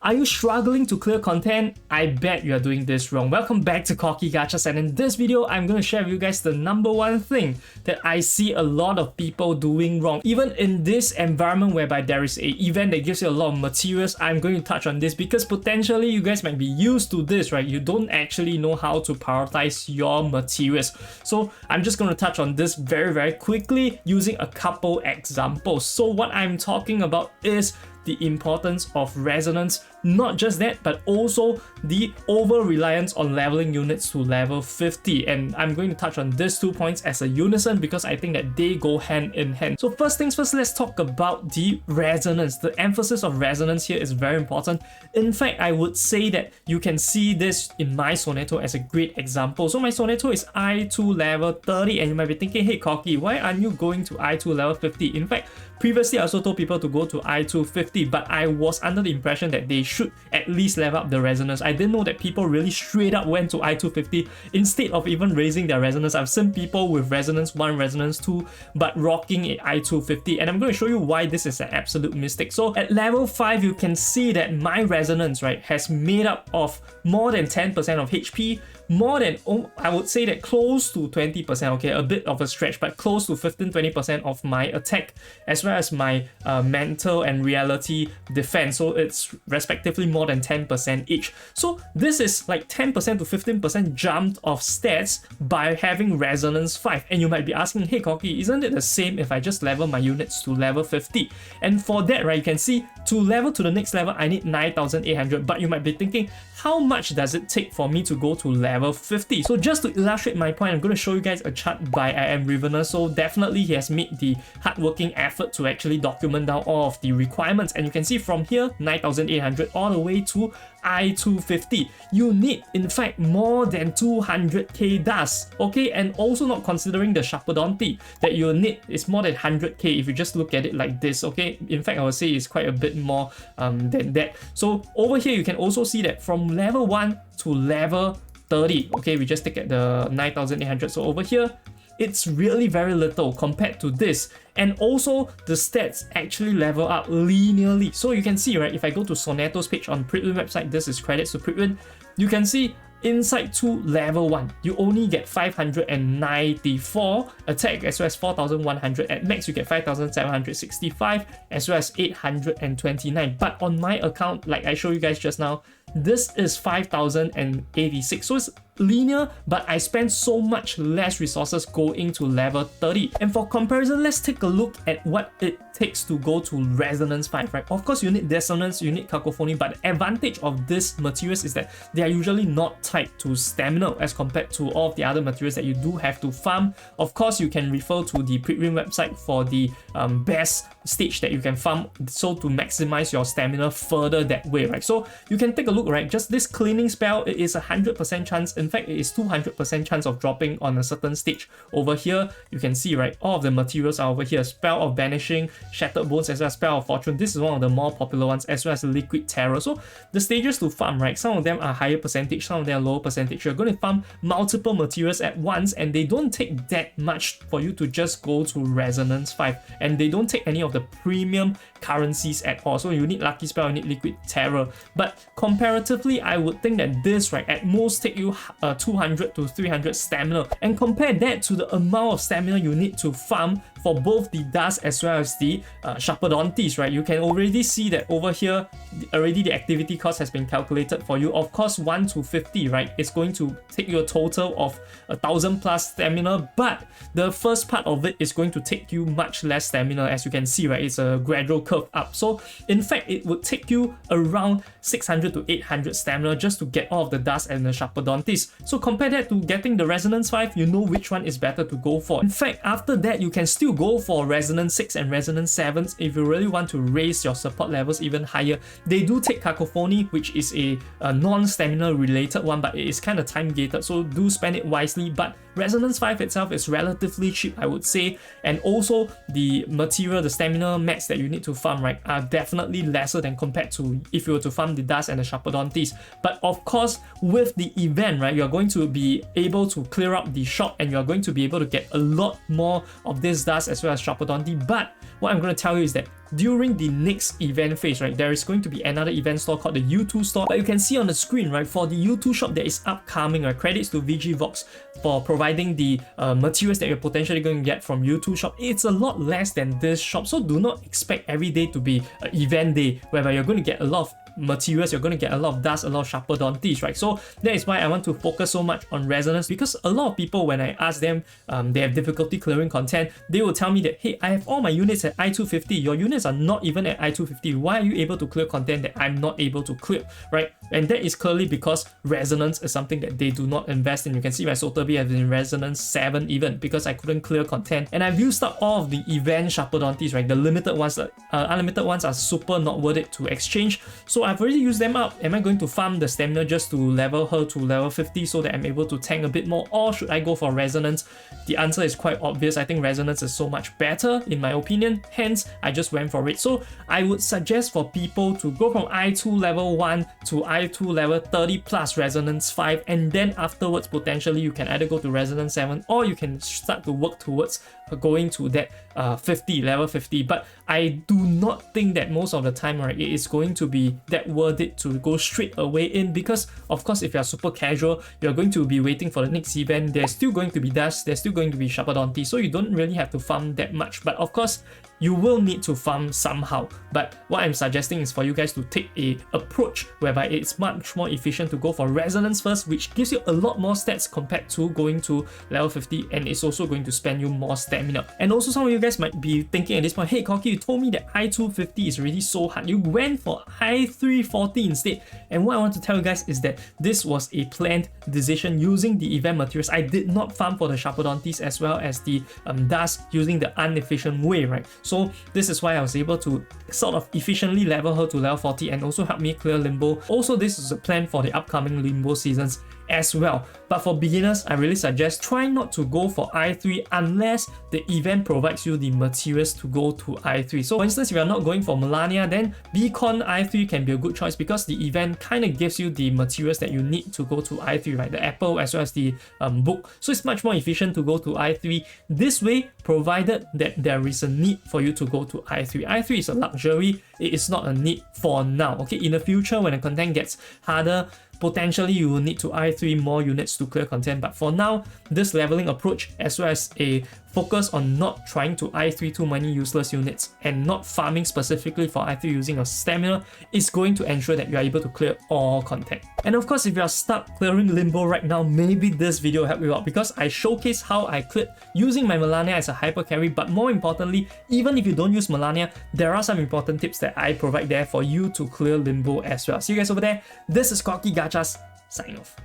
Are you struggling to clear content? I bet you are doing this wrong. Welcome back to Cocky Gachas, and in this video, I'm going to share with you guys the number one thing that I see a lot of people doing wrong. Even in this environment whereby there is an event that gives you a lot of materials, I'm going to touch on this because potentially you guys might be used to this, right? You don't actually know how to prioritize your materials. So I'm just going to touch on this very quickly using a couple examples. So what I'm talking about is the importance of resonance. Not just that, but also the over-reliance on leveling units to level 50. And I'm going to touch on these 2 points as a unison because I think that they go hand in hand. So first things first, let's talk about the resonance. The emphasis of resonance here is very important. In fact, I would say that you can see this in my Soneto as a great example. So my Soneto is I2 level 30, and you might be thinking, hey Cocky, why aren't you going to I2 level 50? In fact, previously I also told people to go to I2 50, but I was under the impression that they should at least level up the resonance. I didn't know that people really straight up went to I250 instead of even raising their resonance. I've seen people with resonance 1, resonance 2, but rocking a I250, and I'm going to show you why this is an absolute mistake. So at level 5, you can see that my resonance, right, has made up of more than 10% of HP, more than, I would say that close to 20%, okay, a bit of a stretch, but close to 15-20% of my attack, as well as my mental and reality defense. So it's respectively more than 10% each. So this is like 10% to 15% jump of stats by having resonance 5. And you might be asking, hey Cocky, isn't it the same if I just level my units to level 50? And for that, right, you can see to level to the next level, I need 9,800. But you might be thinking, how much does it take for me to go to level 50? So just to illustrate my point, I'm going to show you guys a chart by iamrivenous. So definitely he has made the hardworking effort to actually document down all of the requirements. And you can see from here, 9,800 all the way to I250. You need, in fact, more than 200k dust, okay? And also not considering the Sharpodonty that you'll need is more than 100k if you just look at it like this, okay? In fact, I would say it's quite a bit more than that. So over here, you can also see that from level 1 to level 30, okay? We just take at the 9,800. So over here, it's really very little compared to this. And also the stats actually level up linearly. So you can see, right, if I go to Soneto's page on Pritwin website, this is credits to Pritwin, you can see inside to level 1, you only get 594 attack as well as 4,100. At max, you get 5,765 as well as 829. But on my account, like I showed you guys just now, this is 5,086. So it's linear, but I spend so much less resources going to level 30. And for comparison, let's take a look at what it takes to go to resonance 5, right? Of course, you need dissonance, you need cacophony, but the advantage of these materials is that they are usually not tied to stamina as compared to all of the other materials that you do have to farm. Of course, you can refer to the Pritwin website for the best stage that you can farm, so to maximize your stamina further that way, right? So you can take a look, right? Just this cleaning spell, it is 100% chance. In fact, it is 200% chance of dropping on a certain stage. Over here, you can see, right, all of the materials are over here. Spell of Banishing, Shattered Bones, as well as Spell of Fortune. This is one of the more popular ones, as well as Liquid Terror. So the stages to farm, right, some of them are higher percentage, some of them are lower percentage. You're going to farm multiple materials at once, and they don't take that much for you to just go to Resonance 5. And they don't take any of the premium currencies at all. So you need Lucky Spell, you need Liquid Terror. But comparatively, I would think that this, right, at most take you 200 to 300 stamina. And compare that to the amount of stamina you need to farm for both the dust as well as the Sharpodonties, right? You can already see that over here, already the activity cost has been calculated for you. Of course, 1 to 50, right? It's going to take you a total of 1,000 plus stamina, but the first part of it is going to take you much less stamina. As you can see, right? It's a gradual curve up. So in fact, it would take you around 600 to 800 stamina just to get all of the dust and the Sharpodonties. So compare that to getting the Resonance 5, you know which one is better to go for. In fact, after that, you can still go for Resonance 6 and Resonance 7 if you really want to raise your support levels even higher. They do take Cacophony, which is a non-stamina related one, but it is kind of time gated, so do spend it wisely. But Resonance 5 itself is relatively cheap, I would say, and also the material, the stamina mats that you need to farm, right, are definitely lesser than compared to if you were to farm the dust and the Sharpodonties. But of course, with the event, right, you're going to be able to clear up the shop and you're going to be able to get a lot more of this dust as well as Sharpodonty. But what I'm going to tell you is that during the next event phase, right, there is going to be another event store called the Uttu store. But you can see on the screen, right, for the Uttu shop that is upcoming, right, credits to VG-Vox for providing the materials that you're potentially going to get from Uttu shop. It's a lot less than this shop, so do not expect every day to be an event day whereby you're going to get a lot of materials, you're going to get a lot of dust, a lot of sharperdonties, right? So that is why I want to focus so much on resonance, because a lot of people, when I ask them, they have difficulty clearing content, they will tell me that, hey, I have all my units at I250, your units are not even at I250, why are you able to clear content that I'm not able to clear, right? And that is clearly because resonance is something that they do not invest in. You can see my Sotheby has been in resonance 7 even, because I couldn't clear content, and I've used up all of the event sharperdonties, right? The limited ones, unlimited ones are super not worth it to exchange, so I've already used them up. Am I going to farm the stamina just to level her to level 50 so that I'm able to tank a bit more, or should I go for resonance? The answer is quite obvious. I think resonance is so much better in my opinion, hence I just went for it. So I would suggest for people to go from I2 level 1 to I2 level 30 plus resonance 5, and then afterwards potentially you can either go to resonance 7 or you can start to work towards going to that level 50. But I do not think that most of the time, right, it is going to be that worth it to go straight away in, because of course if you're super casual, you're going to be waiting for the next event, there's still going to be dust, there's still going to be sharperdonty, so you don't really have to farm that much. But of course you will need to farm somehow. But what I'm suggesting is for you guys to take a approach whereby it's much more efficient to go for resonance first, which gives you a lot more stats compared to going to level 50, and it's also going to spend you more stamina. And also some of you guys might be thinking at this point, hey Corky, you told me that I250 is really so hard, you went for I340 instead. And what I want to tell you guys is that this was a planned decision using the event materials. I did not farm for the sharperdonties as well as the dust using the inefficient way, right? So this is why I was able to sort of efficiently level her to level 40 and also help me clear limbo. Also, this is a plan for the upcoming limbo seasons as well. But for beginners, I really suggest try not to go for I3 unless the event provides you the materials to go to I3. So for instance, if you're not going for Melania, then Beacon I3 can be a good choice because the event kind of gives you the materials that you need to go to I3, right? The apple as well as the book. So it's much more efficient to go to I3 this way, provided that there is a need for you to go to I3. I3 is a luxury, it is not a need for now. Okay, in the future when the content gets harder, potentially you will need to I3 more units to clear content, but for now, this leveling approach as well as a focus on not trying to I3 too many useless units and not farming specifically for I3 using your stamina is going to ensure that you are able to clear all content. And of course, if you are stuck clearing limbo right now, maybe this video will help you out because I showcase how I cleared using my Melania as a hyper carry, but more importantly, even if you don't use Melania, there are some important tips that I provide there for you to clear limbo as well. See you guys over there. This is Corky Gachas, signing off.